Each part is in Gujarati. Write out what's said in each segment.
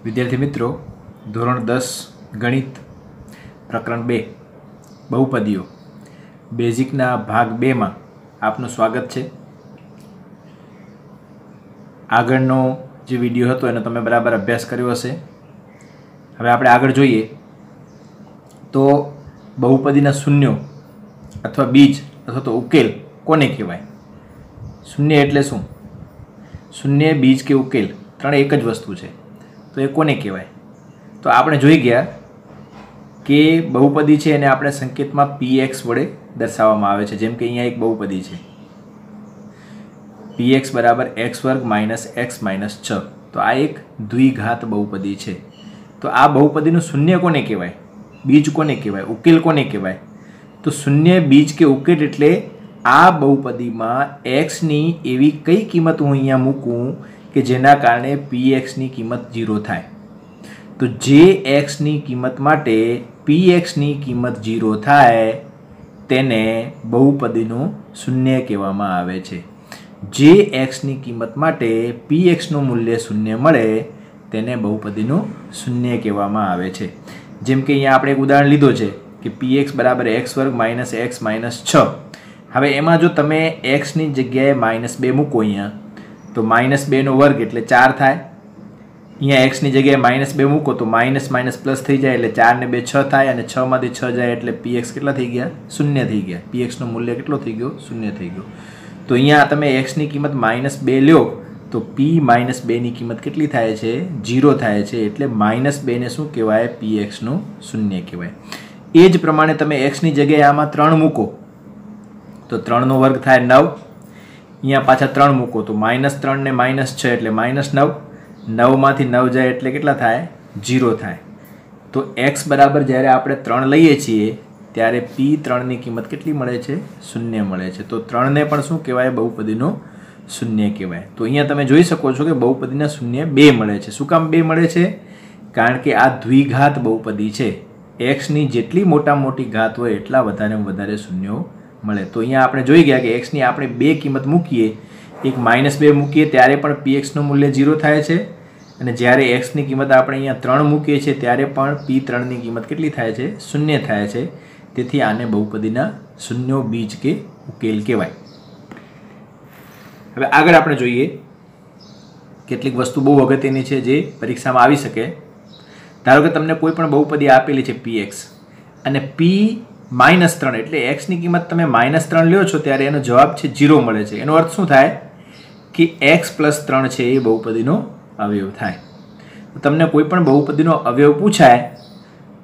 વિદ્યાર્થી મિત્રો, ધોરણ 10 ગણિત પ્રકરણ 2 બહુપદીઓ બેઝિકના ભાગ 2માં આપનું સ્વાગત છે। આગળનો જે વિડીયો હતો એનો તમે બરાબર અભ્યાસ કર્યો હશે। હવે આપણે આગળ જોઈએ તો બહુપદીના શૂન્યો અથવા બીજ અથવા તો ઉકેલ કોને કહેવાય? શૂન્ય એટલે શું? શૂન્ય, બીજ કે ઉકેલ ત્રણે એક જ વસ્તુ છે, તો એ કોને કહેવાય? તો આપણે જોઈ ગયા કે બહુપદી છે એને આપણે સંકેતમાં px વડે દર્શાવવામાં આવે છે। જેમ કે અહીંયા એક બહુપદી છે px બરાબર x વર્ગ માઇનસ x માઇનસ 6, તો આ એક દ્વિઘાત બહુપદી છે। તો આ બહુપદીનું શૂન્ય કોને કહેવાય? બીજ કોને કહેવાય? ઉકેલ કોને કહેવાય? તો શૂન્ય, બીજ કે ઉકેલ એટલે આ બહુપદીમાં x ની એવી કઈ કિંમત હું અહીંયા મૂકું કે જેના કારણે px ની કિંમત 0 થાય। તો જે x ની કિંમત માટે px ની કિંમત 0 થાય તેને બહુપદીનું શૂન્ય કહેવામાં આવે છે। જે x ની કિંમત માટે px નું મૂલ્ય શૂન્ય મળે તેને બહુપદીનું શૂન્ય કહેવામાં આવે છે। જેમ કે અહીંયા આપણે એક ઉદાહરણ લીધો છે કે px બરાબર x વર્ગ માઇનસ x માઇનસ 6। હવે એમાં જો તમે x ની જગ્યાએ -2 મૂકો અહીંયા, તો -2 નો વર્ગ એટલે 4 થાય। અહીંયા x ની જગ્યાએ -2 મૂકો તો માઇનસ માઇનસ પ્લસ થઈ જાય એટલે 4 ને 2 6 થાય, અને 6 માંથી 6 જાય એટલે px કેટલા થઈ ગયા? શૂન્ય થઈ ગયા। px નું મૂલ્ય કેટલો થઈ ગયો? શૂન્ય થઈ ગયો। તો અહીંયા તમે x ની કિંમત -2 લ્યો તો p -2 ની કિંમત કેટલી થાય છે? 0 થાય છે। એટલે -2 ને શું કહેવાય? px નું શૂન્ય કહેવાય। એ જ પ્રમાણે તમે x ની જગ્યાએ આમાં 3 મૂકો તો 3 નો વર્ગ થાય 9। અહીંયા પાછા 3 મૂકો તો -3 ને -6 એટલે -9। 9 માંથી 9 જાય એટલે કેટલા થાય? 0 થાય। તો x બરાબર જ્યારે આપણે 3 લઈએ છીએ ત્યારે p3 ની કિંમત કેટલી મળે છે? શૂન્ય મળે છે। તો 3 ને પણ શું કહેવાય? બહુપદીનો શૂન્ય કહેવાય। તો અહીંયા તમે જોઈ શકો છો કે બહુપદીના શૂન્ય 2 મળે છે। શું કામ 2 મળે છે? કારણ કે આ દ્વિઘાત બહુપદી છે। x ની જેટલી મોટી ઘાત હોય એટલા વધારે શૂન્યો મળે। તો અહીંયા આપણે જોઈ ગયા કે x ની આપણે 2 કિંમત મૂકીએ, એક -2 મૂકીએ ત્યારે પણ px નું મૂલ્ય 0 થાય છે, અને જ્યારે x ની કિંમત આપણે અહીંયા 3 મૂકીએ છીએ ત્યારે પણ p3 ની કિંમત કેટલી થાય છે? શૂન્ય થાય છે। તેથી આને બહુપદીના શૂન્યો, બીજ કે ઉકેલ કહેવાય। હવે આગળ આપણે જોઈએ કેટલીક વસ્તુ બહુ અગત્યની છે જે પરીક્ષામાં આવી શકે। ધારો કે તમને કોઈ પણ બહુપદી આપેલી છે px અને p -3 એટલે x ની કિંમત તમે -3 લ્યો છો ત્યારે એનો જવાબ છે 0 મળે છે। એનો અર્થ શું થાય કે x + 3 છે એ બહુપદીનો અવયવ થાય। તમને કોઈ પણ બહુપદીનો અવયવ પૂછાય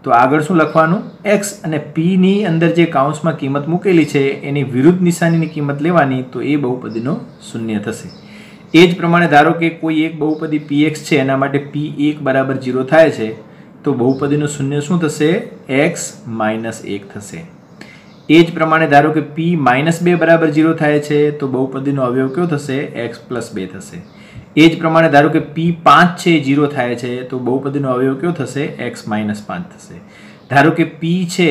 તો આગળ શું લખવાનું? x, અને p ની અંદર જે કૌંસમાં કિંમત મૂકેલી છે એની વિરુદ્ધ નિશાનીની કિંમત લેવાની, તો એ બહુપદીનો શૂન્ય થશે। એ જ પ્રમાણે ધારો કે કોઈ એક બહુપદી px છે એના માટે p1 બરાબર 0 થાય છે, તો બહુપદીનું શૂન્ય શું થશે? x - 1 થશે। એ જ પ્રમાણે ધારો કે p -2 બરાબર 0 થાય છે તો બહુપદીનો અવયવ કયો થશે? x + 2 થશે। એ જ પ્રમાણે ધારો કે p5 છે 0 થાય છે તો બહુપદીનો અવયવ કયો થશે? x - 5 થશે। ધારો કે p છે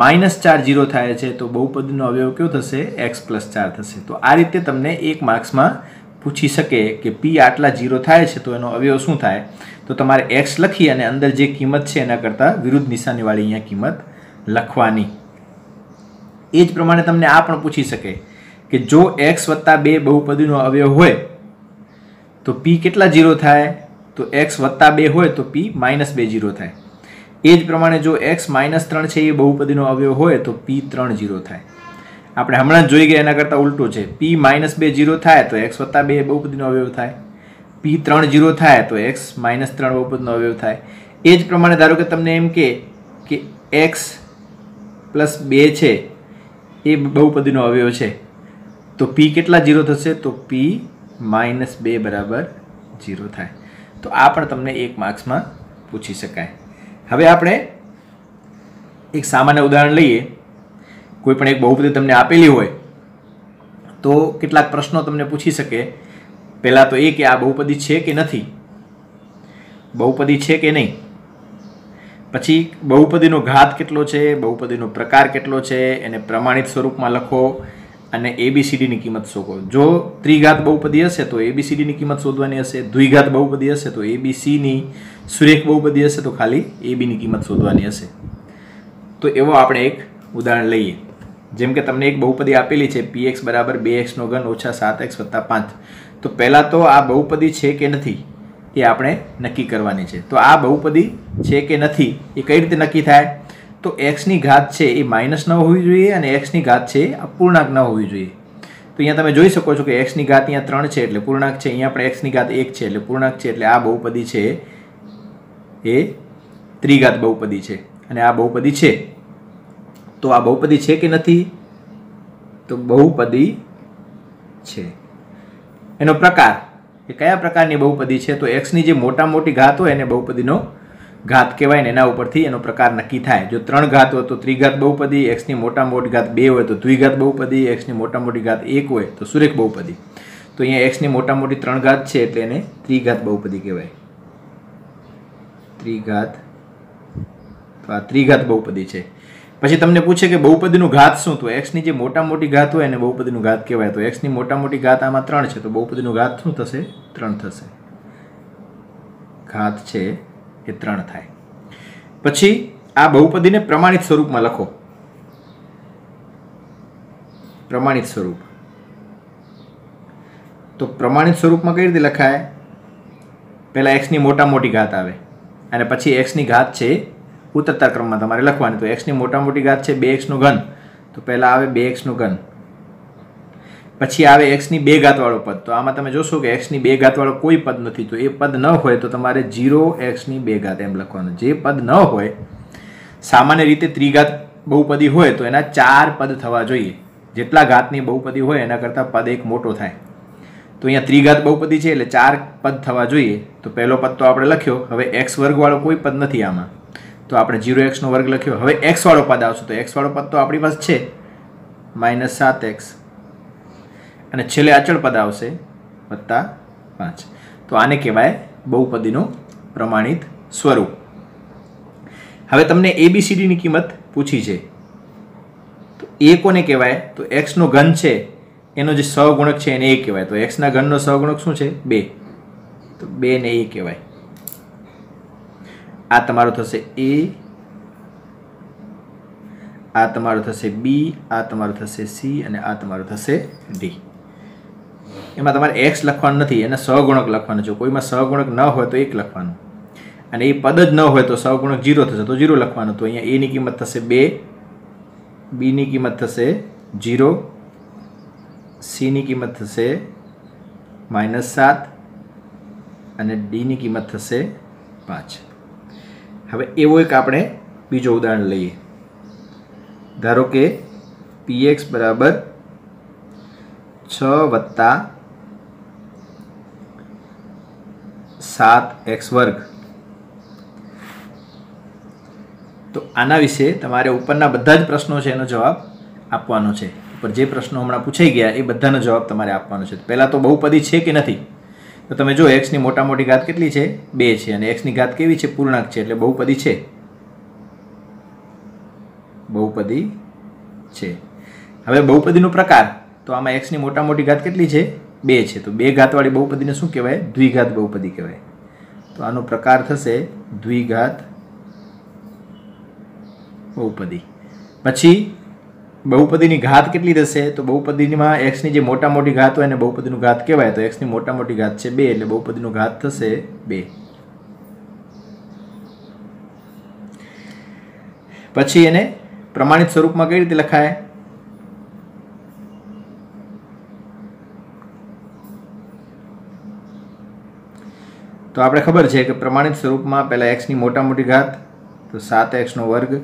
-4 0 થાય છે તો બહુપદીનો અવયવ કયો થશે? x + 4 થશે। તો આ રીતે તમને 1 માર્ક્સમાં પૂછી શકે કે p આટલા 0 થાય છે તો એનો અવયવ શું થાય? તો તમારે x લખી અને અંદર જે કિંમત છે એના કરતાં વિરુદ્ધ નિશાનીવાળી અહીંયા કિંમત લખવાની। એ જ પ્રમાણે તમને આ પણ પૂછી શકે કે જો x + 2 બહુપદીનો અવયવ હોય તો p કેટલા 0 થાય? તો x + 2 હોય તો p -2 0 થાય। એ જ પ્રમાણે જો x - 3 છે એ બહુપદીનો અવયવ હોય તો p3 0 થાય। આપણે હમણાં જ જોઈ ગયા એના કરતાં ઉલટું છે। p -2 0 થાય તો x + 2 બહુપદીનો અવયવ થાય, p3 0 થાય તો x - 3 બહુપદીનો અવયવ થાય। એ જ પ્રમાણે ધારો કે તમને એમ કે x + 2 છે એ બહુપદીનો અવયવ છે તો p કેટલા 0 થશે? તો p -2 બરાબર 0 થાય। તો આ પણ તમને 1 માર્ક્સમાં પૂછી શકાય। હવે આપણે એક સામાન્ય ઉદાહરણ લઈએ। કોઈ પણ એક બહુપદી તમને આપેલી હોય તો કેટલાક પ્રશ્નો તમને પૂછી શકે। પહેલાં તો એ કે આ બહુપદી છે કે નથી, બહુપદી છે કે નહીં, પછી બહુપદીનો ઘાત કેટલો છે, બહુપદીનો પ્રકાર કેટલો છે, એને પ્રમાણિત સ્વરૂપમાં લખો, અને ABCDની કિંમત શોધો. જો ત્રિઘાત બહુપદી હશે તો ABCDની કિંમત શોધવાની હશે, દ્વિઘાત બહુપદી હશે તો ABCની સુરેખ બહુપદી હશે તો ખાલી ABની કિંમત શોધવાની હશે. તો એવો આપણે એક ઉદાહરણ લઈએ. જેમ કે તમને એક બહુપદી આપેલી છે px બરાબર 2x3 ઓછા 7x વત્તા 5. તો પહેલાં તો આ બહુપદી છે કે નથી એ આપણે નક્કી કરવાની છે. તો આ બહુપદી છે કે નથી એ કઈ રીતે નક્કી થાય? તો એક્સની ઘાત છે એ માઇનસ ન હોવી જોઈએ અને એક્સની ઘાત છે એ અપૂર્ણાંક ન હોવી જોઈએ. તો અહીંયા તમે જોઈ શકો છો કે એક્સની ઘાત અહીંયા 3 છે એટલે પૂર્ણાંક છે, અહીંયા પણ એક્સની ઘાત 1 છે એટલે પૂર્ણાંક છે. એટલે આ બહુપદી છે એ ત્રિઘાત બહુપદી છે અને આ બહુપદી છે. તો આ બહુપદી છે કે નથી? તો બહુપદી છે. એનો પ્રકાર એ કયા પ્રકારની બહુપદી છે? તો એક્સની જે મોટી ઘાત હોય એને બહુપદીનો ઘાત કહેવાય ને એના ઉપરથી એનો પ્રકાર નક્કી થાય. જો 3 ઘાત હોય તો ત્રિઘાત બહુપદી, એક્સની મોટી ઘાત 2 હોય તો દ્વિઘાત બહુપદી, એક્સની મોટી ઘાત 1 હોય તો સુરેખ બહુપદી. તો અહીંયા એક્સની મોટી 3 ઘાત છે એટલે એને ત્રિઘાત બહુપદી કહેવાય. ત્રિઘાત, તો આ ત્રિઘાત બહુપદી છે. પછી તમને પૂછે કે બહુપદીનું ઘાત શું? તો એક્સની જે મોટી ઘાત હોય એને બહુપદીનું ઘાત કહેવાય. તો એક્સની મોટી ઘાત આમાં 3 છે તો બહુપદીનું ઘાત શું થશે? 3 થશે. ઘાત છે એ 3 થાય. પછી આ બહુપદીને પ્રમાણિત સ્વરૂપમાં લખો. પ્રમાણિત સ્વરૂપ. તો પ્રમાણિત સ્વરૂપમાં કઈ રીતે લખાય? પહેલા એક્સની મોટી ઘાત આવે અને પછી એક્સની ઘાત છે ઉતરતા ક્રમમાં તમારે લખવાની. તો એક્સની મોટી ઘાત છે 2x3 તો પહેલા આવે 2x3, પછી આવે એક્સની 2 ઘાત વાળો પદ. તો આમાં તમે જોશો કે એક્સની 2 ઘાત વાળો કોઈ પદ નથી. તો એ પદ ન હોય તો તમારે 0x2 એમ લખવાનું. જે પદ ન હોય, સામાન્ય રીતે ત્રિઘાત બહુપદી હોય તો એના 4 પદ થવા જોઈએ. જેટલા ઘાતની બહુપદી હોય એના કરતાં પદ એક મોટો થાય. તો અહીંયા ત્રિઘાત બહુપદી છે એટલે 4 પદ થવા જોઈએ. તો પહેલો પદ તો આપણે લખ્યો. હવે x વર્ગ વાળો કોઈ પદ નથી આમાં તો આપણે 0x2 લખ્યો. હવે x વાળો પદ આવશે તો x વાળો પદ તો આપણી પાસે છે -7x અને છેલ્લે અચળ પદ આવશે +5. તો આને કહેવાય બહુપદીનું પ્રમાણિત સ્વરૂપ. હવે તમને ABCDની કિંમત પૂછી છે તો એ કોને કહેવાય? તો x નો ઘન છે એનો જે સહગુણક છે એને એ કહેવાય. તો x ના ઘનનો સહગુણક શું છે? 2. તો 2 ને એ કહેવાય. આ તમારો થશે A, આ તમારો થશે B, આ તમારો થશે C અને આ તમારો થશે D. એમાં તમારે x લખવાનું નથી, એને સહગુણક લખવાનું છે. કોઈમાં સહગુણક ન હોય તો 1 લખવાનું અને એ પદ જ ન હોય તો સહગુણક 0 થશે તો 0 લખવાનું. તો અહીંયા A ની કિંમત થશે 2, B ની કિંમત થશે 0, C ની કિંમત થશે -7 અને D ની કિંમત થશે 5. હવે એવો એક આપણે બીજો ઉદાહરણ લઈએ. ધારો કે px બરાબર 6 વત્તા 7x2. તો આના વિશે તમારે ઉપરના બધા જ પ્રશ્નો છે એનો જવાબ આપવાનો છે. ઉપર જે પ્રશ્નો હમણાં પૂછાઈ ગયા એ બધાનો જવાબ તમારે આપવાનો છે. પહેલાં તો બહુપદી છે કે નથી? તો તમે જો એક્સની મોટી ઘાત કેટલી છે? 2 છે અને એક્સની ઘાત કેવી છે? પૂર્ણાંક છે એટલે બહુપદી છે. બહુપદી છે. હવે બહુપદીનો પ્રકાર તો આમાં એક્સની મોટી ઘાત કેટલી છે? 2 છે. તો 2 ઘાતવાળી બહુપદીને શું કહેવાય? દ્વિઘાત બહુપદી કહેવાય. તો આનો પ્રકાર થશે દ્વિઘાત બહુપદી. પછી બહુપદીની ઘાત કેટલી થશે? તો બહુપદીમાં એક્સની જે મોટી ઘાત હોય એને બહુપદીનું ઘાત કહેવાય. તો એક્સની મોટી ઘાત છે 2 એટલે બહુપદીનું ઘાત થશે 2. પછી એને પ્રમાણિત સ્વરૂપમાં કઈ રીતે લખાય? તો આપણે ખબર છે કે પ્રમાણિત સ્વરૂપમાં પહેલા એક્સની મોટી ઘાત તો 7x2.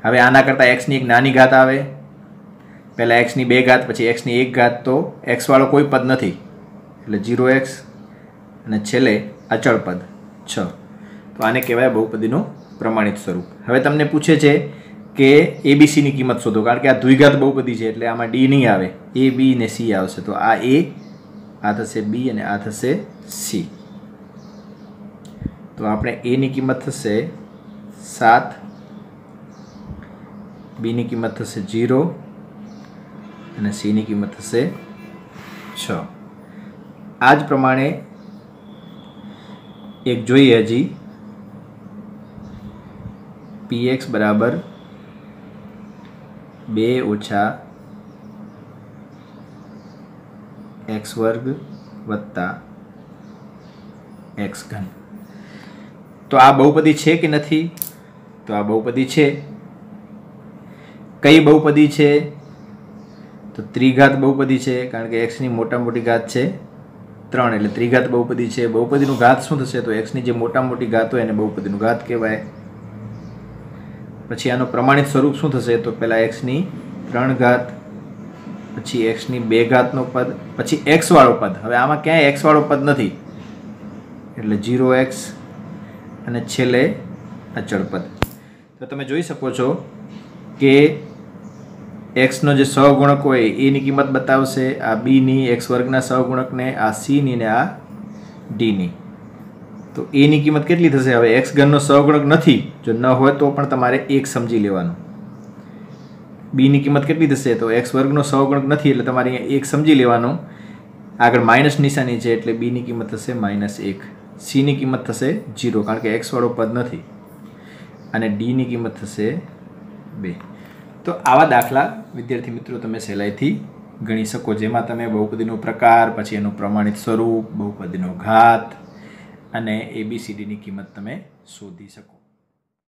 હવે આના કરતાં એક્સની એક નાની ઘાત આવે. પહેલાં એક્સની 2 ઘાત પછી એક્સની 1 ઘાત. તો એક્સ વાળો કોઈ પદ નથી એટલે 0x અને છેલ્લે અચળ પદ 6. તો આને કહેવાય બહુપદીનું પ્રમાણિત સ્વરૂપ. હવે તમને પૂછે છે કે ABCની કિંમત શોધો, કારણ કે આ દ્વિઘાત બહુપદી છે એટલે આમાં D નહીં આવે, A, B ને C આવશે. તો આ A, આ થશે B અને આ થશે C. તો આપણે A ની કિંમત થશે 7, B ની કિંમત થશે 0, અને c ની કિંમત થશે 6. આ જ પ્રમાણે એક જોઈએ હજી px બરાબર 2 ઓછા x વર્ગ વત્તા x ઘન. તો આ બહુપદી છે કે નથી? તો આ બહુપદી છે. કઈ બહુપદી છે? તો ત્રિઘાત બહુપદી છે, કારણ કે x ની મોટા મોટી ઘાત છે 3 એટલે ત્રિઘાત બહુપદી છે. બહુપદીનું ઘાત શું થશે? તો x ની જે મોટા મોટી ઘાત હોય એને બહુપદીનું ઘાત કહેવાય. પછી આનું પ્રમાણિત સ્વરૂપ શું થશે? તો પહેલા x ની 3 ઘાત, પછી x ની 2 ઘાતનો પદ, પછી x વાળો પદ. હવે આમાં ક્યાંય x વાળો પદ નથી એટલે 0x અને છેલ્લે અચળ પદ. તો તમે જોઈ શકો છો કે x નો જે સહગુણક હોય એની કિંમત બતાવશે, આ b ની x વર્ગના સહગુણકને, આ c ની ને આ d ની. તો a ની કિંમત કેટલી થશે? હવે x ઘનનો સહગુણક નથી, જો ન હોય તો પણ તમારે 1 સમજી લેવાનું. b ની કિંમત કેટલી થશે? તો x વર્ગનો સહગુણક નથી એટલે તમારે અહીંયા 1 સમજી લેવાનું. આગળ માઇનસ નિશાની છે એટલે b ની કિંમત થશે -1. c ની કિંમત થશે 0 કારણ કે x વાળો પદ નથી, અને d ની કિંમત થશે 2. તો આવા દાખલા વિદ્યાર્થી મિત્રો તમે સહેલાઈથી ગણી શકો, જેમાં તમે બહુપદીનો પ્રકાર, પછી એનું પ્રમાણિત સ્વરૂપ, બહુપદીનો ઘાત અને ABCD ની કિંમત તમે શોધી શકો.